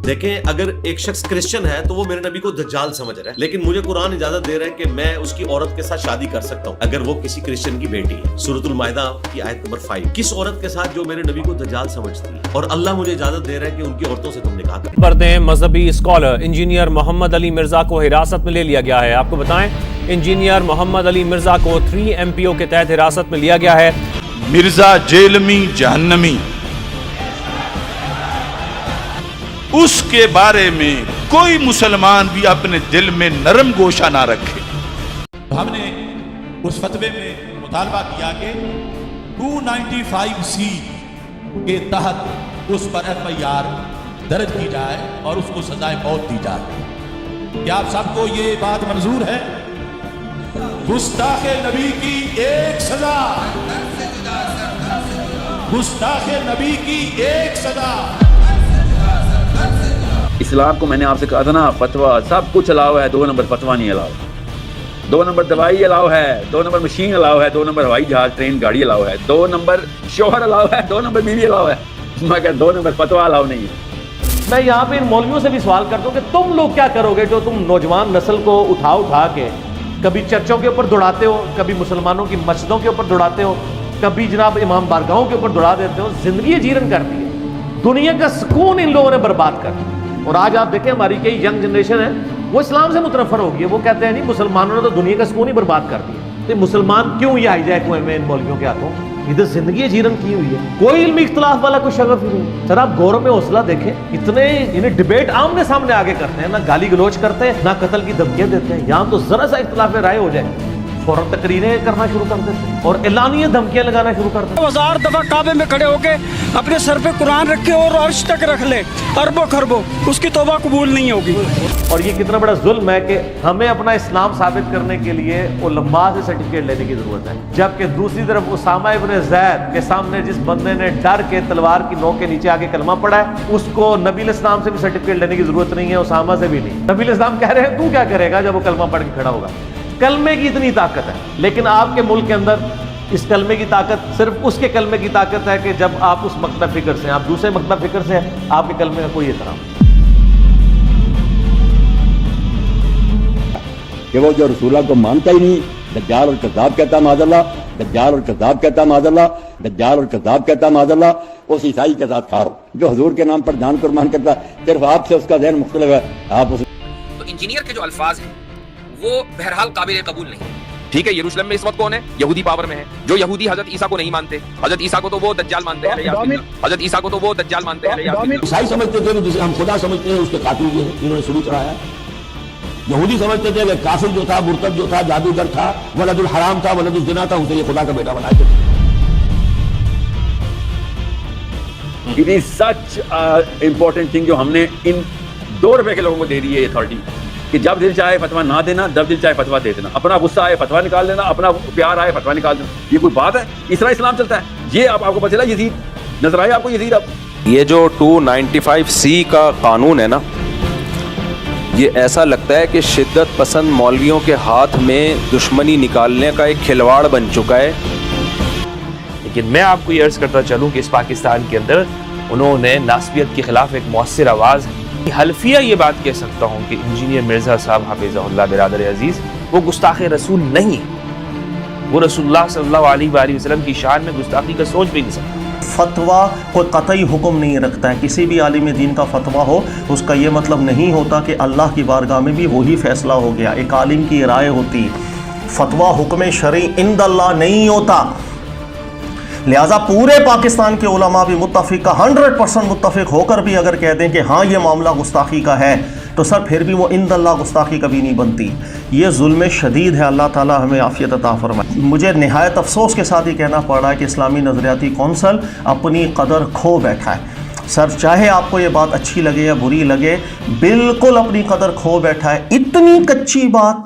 دیکھیں اگر ایک شخص کرسچن ہے تو وہ میرے نبی کو دجال سمجھ رہا ہے، لیکن مجھے قرآن اجازت دے رہا ہے کہ میں اس کی عورت کے ساتھ شادی کر سکتا ہوں اگر وہ کسی کرسچن کی بیٹی ہے۔ سورۃ المائدہ کی آیت نمبر 5، کس عورت کے ساتھ جو میرے نبی کو دجال سمجھتی ہے، اور اللہ مجھے اجازت دے رہا ہے کہ ان کی عورتوں سے تم نکاح کرو۔ پردے مذہبی اسکالر انجینئر محمد علی مرزا کو حراست میں لے لیا گیا ہے۔ آپ کو بتائیں انجینئر محمد علی مرزا کو 3 MPO کے تحت حراست میں لیا گیا ہے۔ مرزا جیلمی جہنمی، اس کے بارے میں کوئی مسلمان بھی اپنے دل میں نرم گوشہ نہ رکھے۔ ہم نے اس فتوے میں مطالبہ کیا کہ 295C کے تحت اس پر FIR درج کی جائے اور اس کو سزائے موت دی جائے۔ کیا آپ سب کو یہ بات منظور ہے؟ گستاخ نبی کی ایک سزا، گستاخ نبی کی ایک سزا۔ اسلام کو میں نے آپ سے کہا تھا نا، فتویٰ سب کچھ الاؤ ہے، 2 نمبر فتویٰ نہیں الاؤ۔ 2 نمبر دوائی الاؤ ہے، 2 نمبر مشین الاؤ ہے، 2 نمبر ہوائی جہاز ٹرین گاڑی الاؤ ہے، 2 نمبر شوہر الاؤ ہے، 2 نمبر بیوی الاؤ ہے، مگر 2 نمبر فتویٰ الاؤ نہیں ہے۔ میں یہاں پہ ان مولویوں سے بھی سوال کرتا ہوں کہ تم لوگ کیا کرو گے جو تم نوجوان نسل کو اٹھا کے کبھی چرچوں کے اوپر دوڑاتے ہو، کبھی مسلمانوں کی مسجدوں کے اوپر دوڑاتے ہو، کبھی جناب امام بارگاہوں کے اوپر دوڑا دیتے ہو۔ زندگی جیرن کر دی ہے، دنیا کا سکون ان لوگوں نے برباد کر دیا۔ اور آج آپ دیکھیں ہماری کئی ینگ جنریشن ہے وہ اسلام سے متنفر ہو گئی ہے، وہ کہتے ہیں نہیں مسلمانوں نے تو دنیا کا سکون ہی برباد کر دیا۔ تو مسلمان کیوں یہ ہائی جیک ہوئے ہیں ان مولویوں کے ہاتھوں؟ ادھر زندگی جیرن کی ہوئی ہے، کوئی علمی اختلاف والا کوئی شغف ہی نہیں۔ سر آپ غور میں حوصلہ دیکھیں، اتنے ڈیبیٹ آمنے سامنے آگے کرتے ہیں، نہ گالی گلوچ کرتے ہیں، نہ قتل کی دھمکیاں دیتے ہیں۔ یہاں تو ذرا سا اختلاف رائے ہو جائے فوراً تقریریں کرنا شروع کر دیتے ہیں اور اعلانیہ دھمکیاں لگانا شروع کر دیتے ہیں۔ 1000 دفعہ کعبے میں کھڑے ہو کے اپنے سر پہ قرآن رکھے اور عرش تک رکھ لے اربوں خربوں، اس کی توبہ قبول نہیں ہوگی۔ اور یہ کتنا بڑا ظلم ہے کہ ہمیں اپنا اسلام ثابت کرنے کے لیے علماء سے سرٹیفکیٹ لینے کی ضرورت ہے، جبکہ دوسری طرف اسامہ ابن زید کے سامنے جس بندے نے ڈر کے تلوار کی نوک کے نیچے آ کے کلمہ پڑھا ہے اس کو نبی علیہ السلام سے بھی سرٹیفکیٹ لینے کی ضرورت نہیں ہے، اسامہ سے بھی نہیں۔ نبی علیہ السلام کہہ رہے ہیں تو کیا کرے گا جب وہ کلمہ پڑھ کے کھڑا ہوگا؟ کلمے کی اتنی طاقت ہے، لیکن آپ کے ملک کے اندر اس کلمے کی طاقت صرف اس کے کلمے کی طاقت ہے کہ جب آپ اس مکتب فکر سے ہیں، آپ دوسرے مکتب فکر سے ہیں، آپ کے کلمے کا کوئی احترام نہیں۔ کہ وہ جو رسول اللہ کو مانتا ہی نہیں، دجال اور کذاب کہتا معاذ اللہ، دجال اور کذاب کہتا معاذ اللہ، دجال اور کذاب کہتا معاذ اللہ، اس عیسائی کے ساتھ کھاؤ جو حضور کے نام پر جان قربان کرتا ہے، صرف آپ سے اس کا ذہن مختلف ہے۔ آپ اس تو انجینئر کے جو الفاظ ہیں وہ بہرحال قابل قبول نہیں۔ ٹھیک ہے، یروشلم میں اس وقت کون ہے؟ یہودی پاور میں ہے۔ جو یہودی حضرت عیسیٰ کو نہیں مانتے، حضرت عیسیٰ کو تو وہ دجال مانتے ہیں، حضرت عیسیٰ کو تو وہ دجال مانتے ہیں۔ عیسائی سمجھتے تھے کہ جسے ہم خدا سمجھتے ہیں اس کے قاتل یہ ہیں، انہوں نے شروع کرایا۔ یہودی سمجھتے تھے کہ کافر جو تھا، مرتد جو تھا، جادوگر تھا، ولد الحرام تھا، ولد الزنا تھا، اسے یہ خدا کا بیٹا بنائے تھے۔ It is such important thing جو ہم نے ان 2 روپے کے لوگوں کو دے دی ہے یہ اتھارٹی، کہ جب دل چاہے فتویٰ نہ دینا، جب دل چاہے فتویٰ دے دینا، اپنا غصہ آئے فتویٰ نکال دینا، اپنا پیار آئے فتویٰ نکال دینا۔ یہ کوئی بات ہے؟ اس طرح اسلام چلتا ہے؟ یہ آپ کو پتہ چلا یزید نظر آئے آپ کو یزید؟ اب یہ جو 295C کا قانون ہے نا، یہ ایسا لگتا ہے کہ شدت پسند مولویوں کے ہاتھ میں دشمنی نکالنے کا ایک کھلواڑ بن چکا ہے۔ لیکن میں آپ کو یہ عرض کرتا چلوں کہ اس پاکستان کے اندر انہوں نے ناسبیت کے خلاف ایک مؤثر آواز حلفیہ یہ بات کہہ سکتا ہوں کہ انجینئر مرزا صاحب حفظہ اللہ برادر عزیز وہ گستاخ رسول نہیں، وہ رسول اللہ صلی اللہ علیہ وآلہ وسلم کی شان میں گستاخی کا سوچ بھی نہیں سکتا۔ فتویٰ کوئی قطعی حکم نہیں رکھتا ہے، کسی بھی عالم دین کا فتویٰ ہو اس کا یہ مطلب نہیں ہوتا کہ اللہ کی بارگاہ میں بھی وہی فیصلہ ہو گیا۔ ایک عالم کی رائے ہوتی، فتویٰ حکم شرعی عند اللہ نہیں ہوتا۔ لہٰذا پورے پاکستان کے علماء بھی متفق 100% متفق ہو کر بھی اگر کہہ دیں کہ ہاں یہ معاملہ گستاخی کا ہے تو سر پھر بھی وہ عند اللہ گستاخی کبھی نہیں بنتی۔ یہ ظلم شدید ہے، اللہ تعالیٰ ہمیں عافیت عطا فرمائے۔ مجھے نہایت افسوس کے ساتھ ہی کہنا پڑ رہا ہے کہ اسلامی نظریاتی کونسل اپنی قدر کھو بیٹھا ہے۔ سر چاہے آپ کو یہ بات اچھی لگے یا بری لگے، بالکل اپنی قدر کھو بیٹھا ہے۔ اتنی کچی بات